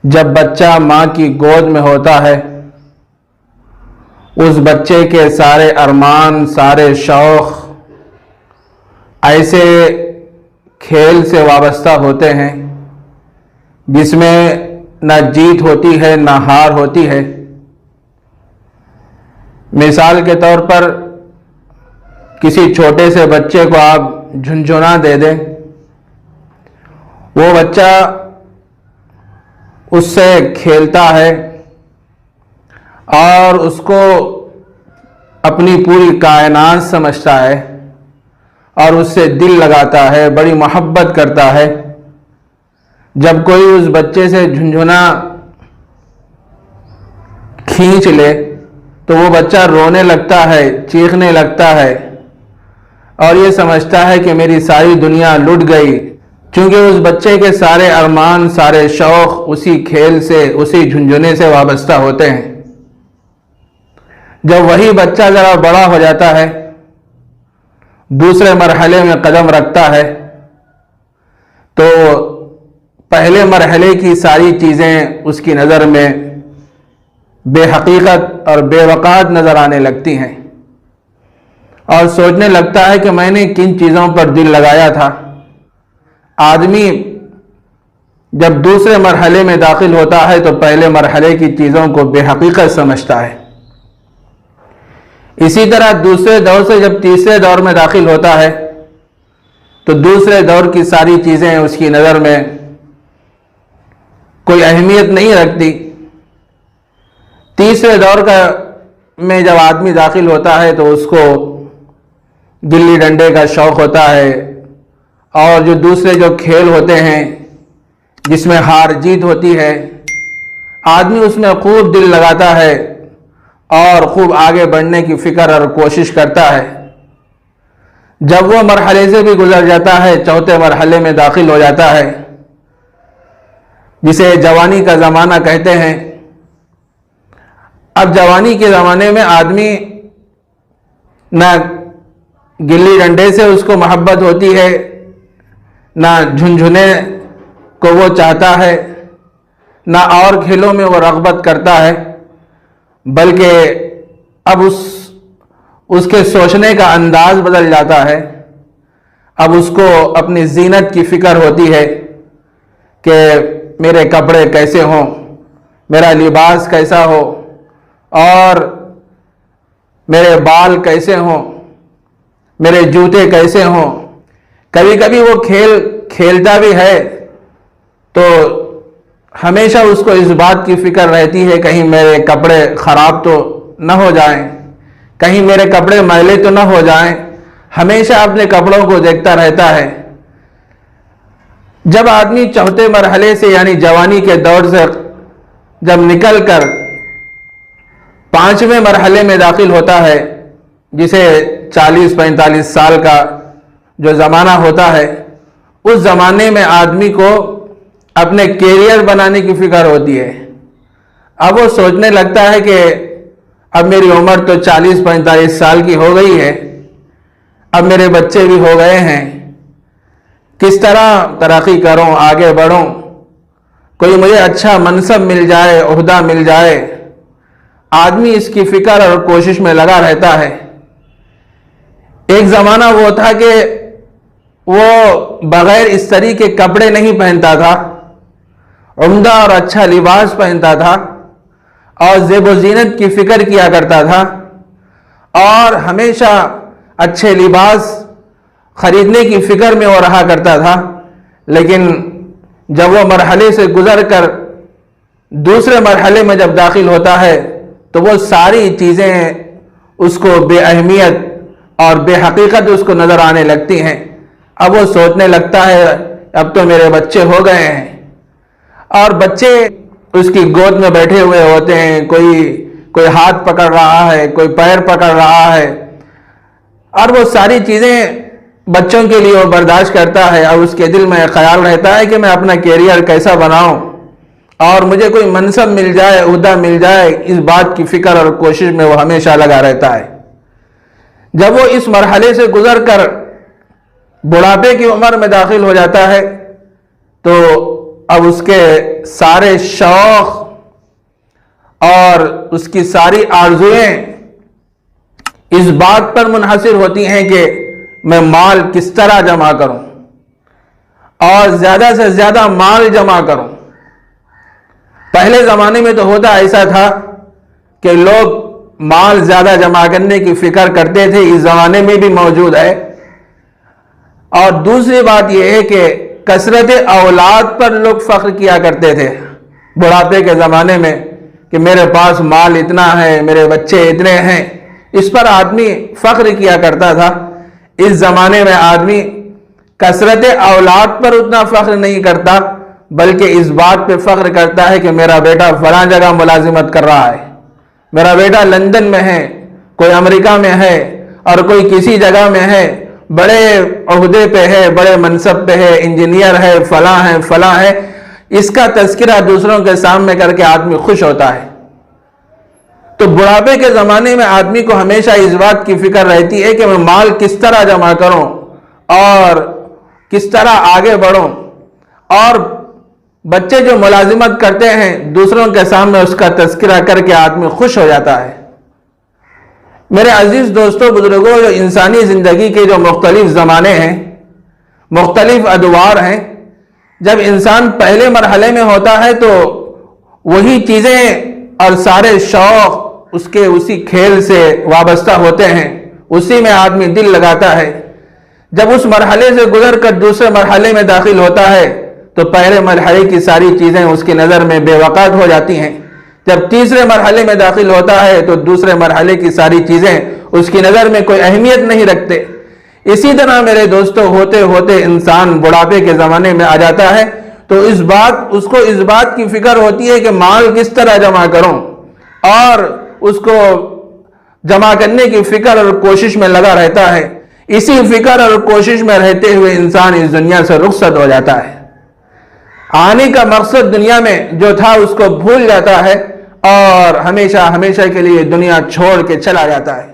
جب بچہ ماں کی گود میں ہوتا ہے اس بچے کے سارے ارمان، سارے شوق ایسے کھیل سے وابستہ ہوتے ہیں جس میں نہ جیت ہوتی ہے نہ ہار ہوتی ہے۔ مثال کے طور پر کسی چھوٹے سے بچے کو آپ جھنجھنا دے دیں، وہ بچہ اس سے کھیلتا ہے اور اس کو اپنی پوری کائنات سمجھتا ہے اور اس سے دل لگاتا ہے، بڑی محبت کرتا ہے۔ جب کوئی اس بچے سے جھنجھنا کھینچ لے تو وہ بچہ رونے لگتا ہے، چیخنے لگتا ہے اور یہ سمجھتا ہے کہ میری ساری دنیا لٹ گئی، کیونکہ اس بچے کے سارے ارمان، سارے شوق اسی کھیل سے، اسی جھنجھنے سے وابستہ ہوتے ہیں۔ جب وہی بچہ ذرا بڑا ہو جاتا ہے، دوسرے مرحلے میں قدم رکھتا ہے، تو پہلے مرحلے کی ساری چیزیں اس کی نظر میں بے حقیقت اور بے وقعت نظر آنے لگتی ہیں اور سوچنے لگتا ہے کہ میں نے کن چیزوں پر دل لگایا تھا۔ آدمی جب دوسرے مرحلے میں داخل ہوتا ہے تو پہلے مرحلے کی چیزوں کو بے حقیقت سمجھتا ہے۔ اسی طرح دوسرے دور سے جب تیسرے دور میں داخل ہوتا ہے تو دوسرے دور کی ساری چیزیں اس کی نظر میں کوئی اہمیت نہیں رکھتی۔ تیسرے دور میں جب آدمی داخل ہوتا ہے تو اس کو گلی ڈنڈے کا شوق ہوتا ہے اور جو دوسرے جو کھیل ہوتے ہیں جس میں ہار جیت ہوتی ہے، آدمی اس میں خوب دل لگاتا ہے اور خوب آگے بڑھنے کی فکر اور کوشش کرتا ہے۔ جب وہ مرحلے سے بھی گزر جاتا ہے، چوتھے مرحلے میں داخل ہو جاتا ہے جسے جوانی کا زمانہ کہتے ہیں۔ اب جوانی کے زمانے میں آدمی نہ گلی ڈنڈے سے اس کو محبت ہوتی ہے، نہ جھنجھنے کو وہ چاہتا ہے، نہ اور کھیلوں میں وہ رغبت کرتا ہے، بلکہ اب اس کے سوچنے کا انداز بدل جاتا ہے۔ اب اس کو اپنی زینت کی فکر ہوتی ہے کہ میرے کپڑے کیسے ہوں، میرا لباس کیسا ہو اور میرے بال کیسے ہوں، میرے جوتے کیسے ہوں۔ کبھی کبھی وہ کھیلتا بھی ہے تو ہمیشہ اس کو اس بات کی فکر رہتی ہے کہیں میرے کپڑے خراب تو نہ ہو جائیں، کہیں میرے کپڑے میلے تو نہ ہو جائیں، ہمیشہ اپنے کپڑوں کو دیکھتا رہتا ہے۔ جب آدمی چوتھے مرحلے سے یعنی جوانی کے دور سے جب نکل کر پانچویں مرحلے میں داخل ہوتا ہے، جسے 40-45 سال کا جو زمانہ ہوتا ہے، اس زمانے میں آدمی کو اپنے کیریئر بنانے کی فکر ہوتی ہے۔ اب وہ سوچنے لگتا ہے کہ اب میری عمر تو 40-45 سال کی ہو گئی ہے، اب میرے بچے بھی ہو گئے ہیں، کس طرح ترقی کروں، آگے بڑھوں، کوئی مجھے اچھا منصب مل جائے، عہدہ مل جائے۔ آدمی اس کی فکر اور کوشش میں لگا رہتا ہے۔ ایک زمانہ وہ تھا کہ وہ بغیر استری کے کپڑے نہیں پہنتا تھا، عمدہ اور اچھا لباس پہنتا تھا اور زیب و زینت کی فکر کیا کرتا تھا اور ہمیشہ اچھے لباس خریدنے کی فکر میں وہ رہا کرتا تھا۔ لیکن جب وہ مرحلے سے گزر کر دوسرے مرحلے میں جب داخل ہوتا ہے تو وہ ساری چیزیں اس کو بے اہمیت اور بے حقیقت اس کو نظر آنے لگتی ہیں۔ اب وہ سوچنے لگتا ہے اب تو میرے بچے ہو گئے ہیں، اور بچے اس کی گود میں بیٹھے ہوئے ہوتے ہیں، کوئی ہاتھ پکڑ رہا ہے، کوئی پیر پکڑ رہا ہے، اور وہ ساری چیزیں بچوں کے لیے وہ برداشت کرتا ہے۔ اور اس کے دل میں خیال رہتا ہے کہ میں اپنا کیریئر کیسا بناؤں اور مجھے کوئی منصب مل جائے، عہدہ مل جائے، اس بات کی فکر اور کوشش میں وہ ہمیشہ لگا رہتا ہے۔ جب وہ اس مرحلے سے گزر کر بڑھاپے کی عمر میں داخل ہو جاتا ہے تو اب اس کے سارے شوق اور اس کی ساری آرزوئیں اس بات پر منحصر ہوتی ہیں کہ میں مال کس طرح جمع کروں اور زیادہ سے زیادہ مال جمع کروں۔ پہلے زمانے میں تو ہوتا ایسا تھا کہ لوگ مال زیادہ جمع کرنے کی فکر کرتے تھے، اس زمانے میں بھی موجود ہے۔ اور دوسری بات یہ ہے کہ کثرت اولاد پر لوگ فخر کیا کرتے تھے بڑھاپے کے زمانے میں کہ میرے پاس مال اتنا ہے، میرے بچے اتنے ہیں، اس پر آدمی فخر کیا کرتا تھا۔ اس زمانے میں آدمی کثرت اولاد پر اتنا فخر نہیں کرتا، بلکہ اس بات پہ فخر کرتا ہے کہ میرا بیٹا فلاں جگہ ملازمت کر رہا ہے، میرا بیٹا لندن میں ہے، کوئی امریکہ میں ہے، اور کوئی کسی جگہ میں ہے، بڑے عہدے پہ ہے، بڑے منصب پہ ہے، انجینئر ہے، فلاں ہے۔ اس کا تذکرہ دوسروں کے سامنے کر کے آدمی خوش ہوتا ہے۔ تو بڑھاپے کے زمانے میں آدمی کو ہمیشہ اس بات کی فکر رہتی ہے کہ میں مال کس طرح جمع کروں اور کس طرح آگے بڑھوں، اور بچے جو ملازمت کرتے ہیں دوسروں کے سامنے اس کا تذکرہ کر کے آدمی خوش ہو جاتا ہے۔ میرے عزیز دوستوں، بزرگوں، جو انسانی زندگی کے جو مختلف زمانے ہیں، مختلف ادوار ہیں، جب انسان پہلے مرحلے میں ہوتا ہے تو وہی چیزیں اور سارے شوق اس کے اسی کھیل سے وابستہ ہوتے ہیں، اسی میں آدمی دل لگاتا ہے۔ جب اس مرحلے سے گزر کر دوسرے مرحلے میں داخل ہوتا ہے تو پہلے مرحلے کی ساری چیزیں اس کی نظر میں بے وقت ہو جاتی ہیں۔ جب تیسرے مرحلے میں داخل ہوتا ہے تو دوسرے مرحلے کی ساری چیزیں اس کی نظر میں کوئی اہمیت نہیں رکھتے۔ اسی طرح میرے دوستو ہوتے ہوتے انسان بڑھاپے کے زمانے میں آ جاتا ہے تو اس کو اس بات کی فکر ہوتی ہے کہ مال کس طرح جمع کروں، اور اس کو جمع کرنے کی فکر اور کوشش میں لگا رہتا ہے۔ اسی فکر اور کوشش میں رہتے ہوئے انسان اس دنیا سے رخصت ہو جاتا ہے۔ آنے کا مقصد دنیا میں جو تھا اس کو بھول جاتا ہے اور ہمیشہ کے لیے دنیا چھوڑ کے چلا جاتا ہے۔